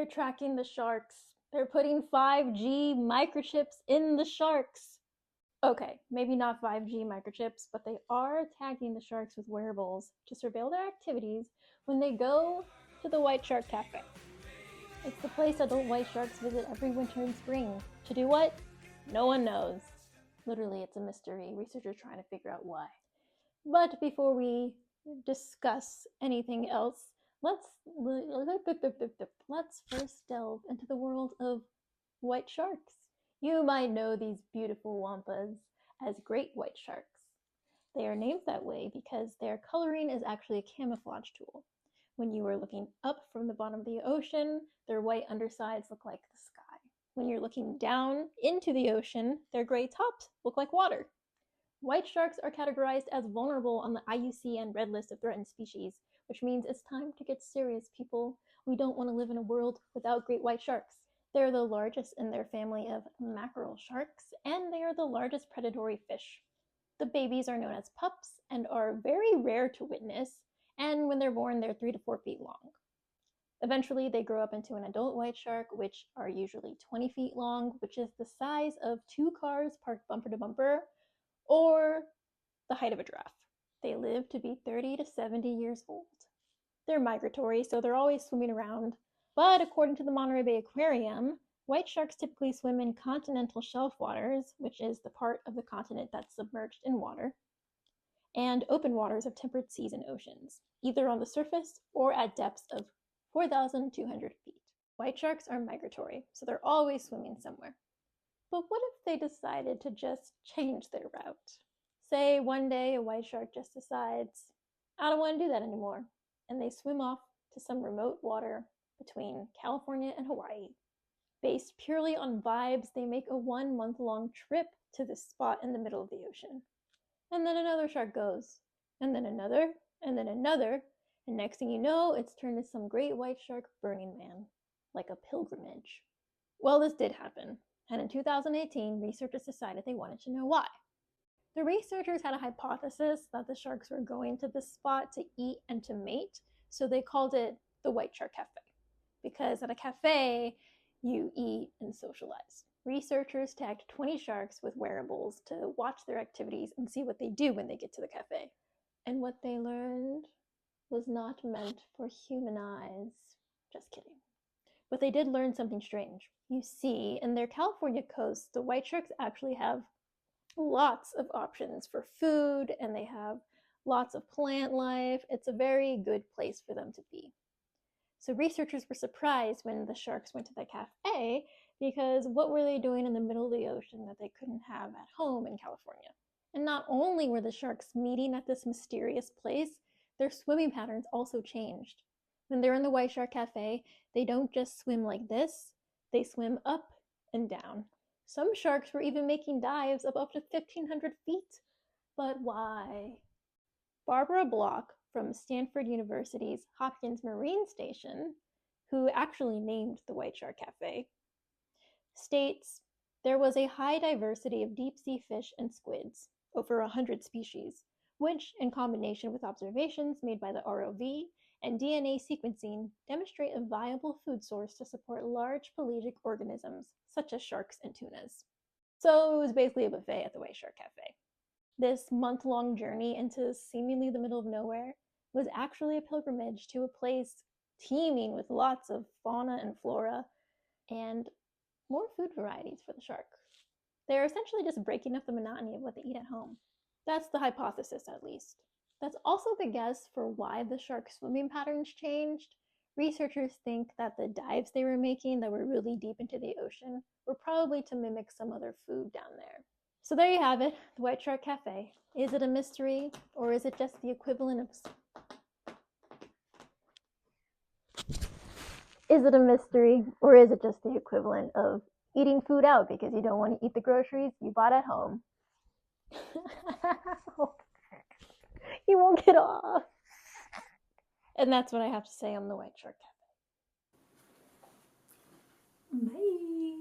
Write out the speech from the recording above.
They're tracking the sharks. They're putting 5G microchips in the sharks. Okay, maybe not 5G microchips, but they are tagging the sharks with wearables to surveil their activities when they go to the White Shark Café. It's the place adult white sharks visit every winter and spring. To do what? No one knows. Literally, it's a mystery. Researchers trying to figure out why. But before we discuss anything else, let's first delve into the world of white sharks. You might know these beautiful wampas as great white sharks. They are named that way because their coloring is actually a camouflage tool. When you are looking up from the bottom of the ocean, their white undersides look like the sky. When you're looking down into the ocean, their gray tops look like water. White sharks are categorized as vulnerable on the IUCN Red List of Threatened Species, which means it's time to get serious, people. We don't want to live in a world without great white sharks. They're the largest in their family of mackerel sharks, and they are the largest predatory fish. The babies are known as pups and are very rare to witness, and when they're born, they're 3 to 4 feet long. Eventually, they grow up into an adult white shark, which are usually 20 feet long, which is the size of 2 cars parked bumper to bumper, or the height of a giraffe. They live to be 30 to 70 years old. They're migratory, so they're always swimming around. But according to the Monterey Bay Aquarium, white sharks typically swim in continental shelf waters, which is the part of the continent that's submerged in water, and open waters of temperate seas and oceans, either on the surface or at depths of 4,200 feet. White sharks are migratory, so they're always swimming somewhere. But what if they decided to just change their route? Say one day a white shark just decides, I don't want to do that anymore, and they swim off to some remote water between California and Hawaii. Based purely on vibes, they make a 1-month-long trip to this spot in the middle of the ocean. And then another shark goes, and then another, and then another, and next thing you know, it's turned into some great white shark Burning Man, like a pilgrimage. Well, this did happen, and in 2018, researchers decided they wanted to know why. The researchers had a hypothesis that the sharks were going to this spot to eat and to mate, so they called it the White Shark Café, because at a cafe, you eat and socialize. Researchers tagged 20 sharks with wearables to watch their activities and see what they do when they get to the cafe. And what they learned was not meant for human eyes. Just kidding. But they did learn something strange. You see, in their California coast, the white sharks actually have lots of options for food, and they have lots of plant life. It's a very good place for them to be. So researchers were surprised when the sharks went to the cafe, because what were they doing in the middle of the ocean that they couldn't have at home in California? And not only were the sharks meeting at this mysterious place, their swimming patterns also changed. When they're in the White Shark Café, they don't just swim like this, they swim up and down. Some sharks were even making dives of up to 1,500 feet. But why? Barbara Block from Stanford University's Hopkins Marine Station, who actually named the White Shark Café, states there was a high diversity of deep-sea fish and squids, over 100 species, which, in combination with observations made by the ROV and DNA sequencing, demonstrate a viable food source to support large pelagic organisms, such as sharks and tunas. So it was basically a buffet at the White Shark Café. This month-long journey into seemingly the middle of nowhere was actually a pilgrimage to a place teeming with lots of fauna and flora and more food varieties for the shark. They're essentially just breaking up the monotony of what they eat at home. That's the hypothesis, at least. That's also the guess for why the shark swimming patterns changed. Researchers think that the dives they were making that were really deep into the ocean were probably to mimic some other food down there. So there you have it, the White Shark Café. Is it a mystery, or is it just the equivalent of... Is it a mystery, or is it just the equivalent of eating food out because you don't want to eat the groceries you bought at home? You won't get off. And that's what I have to say on the White Shark Café. Bye.